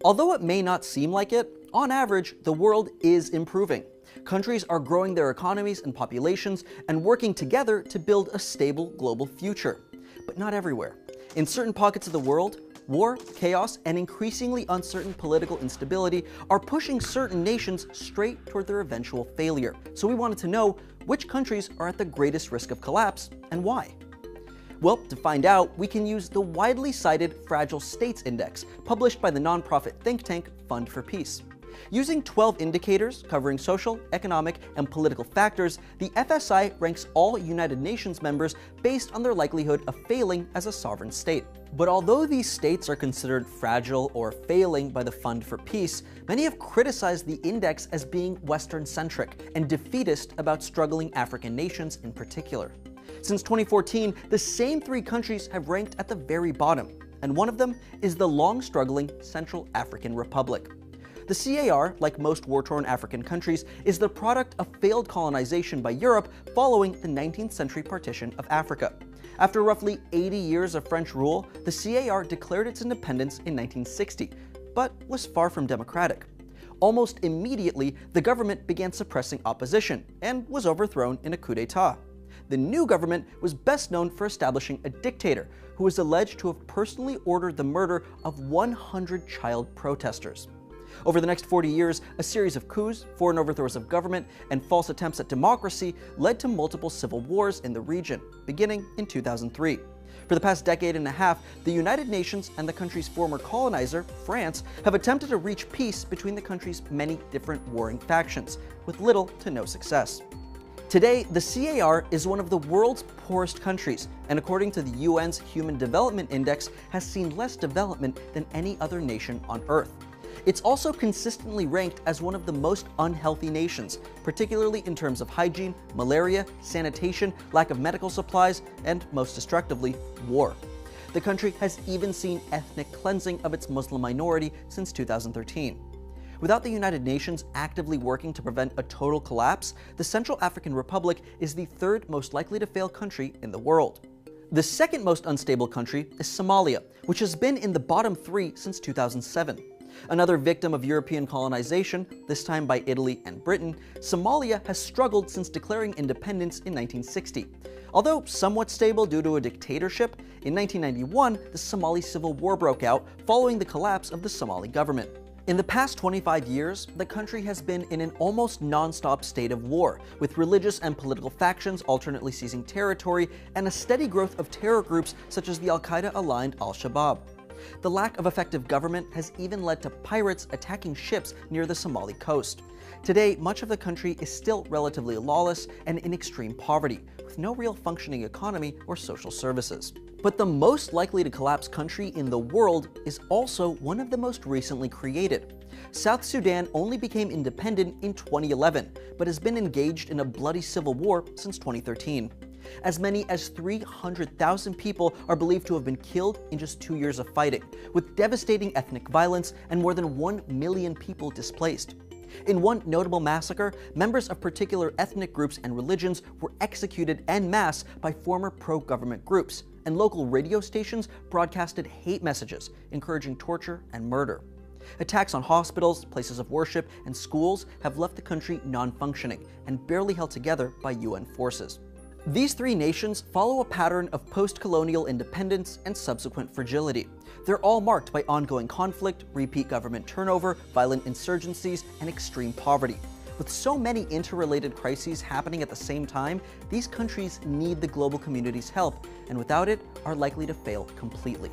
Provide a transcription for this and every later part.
Although it may not seem like it, on average, the world is improving. Countries are growing their economies and populations and working together to build a stable global future. But not everywhere. In certain pockets of the world, war, chaos, and increasingly uncertain political instability are pushing certain nations straight toward their eventual failure. So we wanted to know which countries are at the greatest risk of collapse and why. Well, to find out, we can use the widely cited Fragile States Index, published by the nonprofit think tank Fund for Peace. Using 12 indicators covering social, economic, and political factors, the FSI ranks all United Nations members based on their likelihood of failing as a sovereign state. But although these states are considered fragile or failing by the Fund for Peace, many have criticized the index as being Western-centric and defeatist about struggling African nations in particular. Since 2014, the same three countries have ranked at the very bottom, and one of them is the long-struggling Central African Republic. The CAR, like most war-torn African countries, is the product of failed colonization by Europe following the 19th century partition of Africa. After roughly 80 years of French rule, the CAR declared its independence in 1960, but was far from democratic. Almost immediately, the government began suppressing opposition and was overthrown in a coup d'etat. The new government was best known for establishing a dictator who was alleged to have personally ordered the murder of 100 child protesters. Over the next 40 years, a series of coups, foreign overthrows of government, and false attempts at democracy led to multiple civil wars in the region, beginning in 2003. For the past decade and a half, the United Nations and the country's former colonizer, France, have attempted to reach peace between the country's many different warring factions, with little to no success. Today, the CAR is one of the world's poorest countries, and according to the UN's Human Development Index, has seen less development than any other nation on Earth. It's also consistently ranked as one of the most unhealthy nations, particularly in terms of hygiene, malaria, sanitation, lack of medical supplies, and most destructively, war. The country has even seen ethnic cleansing of its Muslim minority since 2013. Without the United Nations actively working to prevent a total collapse, the Central African Republic is the third most likely to fail country in the world. The second most unstable country is Somalia, which has been in the bottom three since 2007. Another victim of European colonization, this time by Italy and Britain, Somalia has struggled since declaring independence in 1960. Although somewhat stable due to a dictatorship, in 1991 the Somali Civil War broke out following the collapse of the Somali government. In the past 25 years, the country has been in an almost non-stop state of war, with religious and political factions alternately seizing territory and a steady growth of terror groups such as the Al-Qaeda-aligned Al-Shabaab. The lack of effective government has even led to pirates attacking ships near the Somali coast. Today, much of the country is still relatively lawless and in extreme poverty, with no real functioning economy or social services. But the most likely to collapse country in the world is also one of the most recently created. South Sudan only became independent in 2011, but has been engaged in a bloody civil war since 2013. As many as 300,000 people are believed to have been killed in just 2 years of fighting, with devastating ethnic violence and more than 1 million people displaced. In one notable massacre, members of particular ethnic groups and religions were executed en masse by former pro-government groups, and local radio stations broadcasted hate messages encouraging torture and murder. Attacks on hospitals, places of worship, and schools have left the country non-functioning and barely held together by UN forces. These three nations follow a pattern of post-colonial independence and subsequent fragility. They're all marked by ongoing conflict, repeat government turnover, violent insurgencies, and extreme poverty. With so many interrelated crises happening at the same time, these countries need the global community's help, and without it, are likely to fail completely.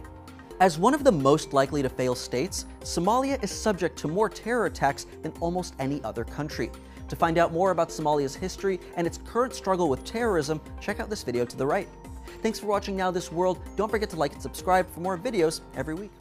As one of the most likely to fail states, Somalia is subject to more terror attacks than almost any other country. To find out more about Somalia's history and its current struggle with terrorism, check out this video to the right. Thanks for watching Now This World. Don't forget to like and subscribe for more videos every week.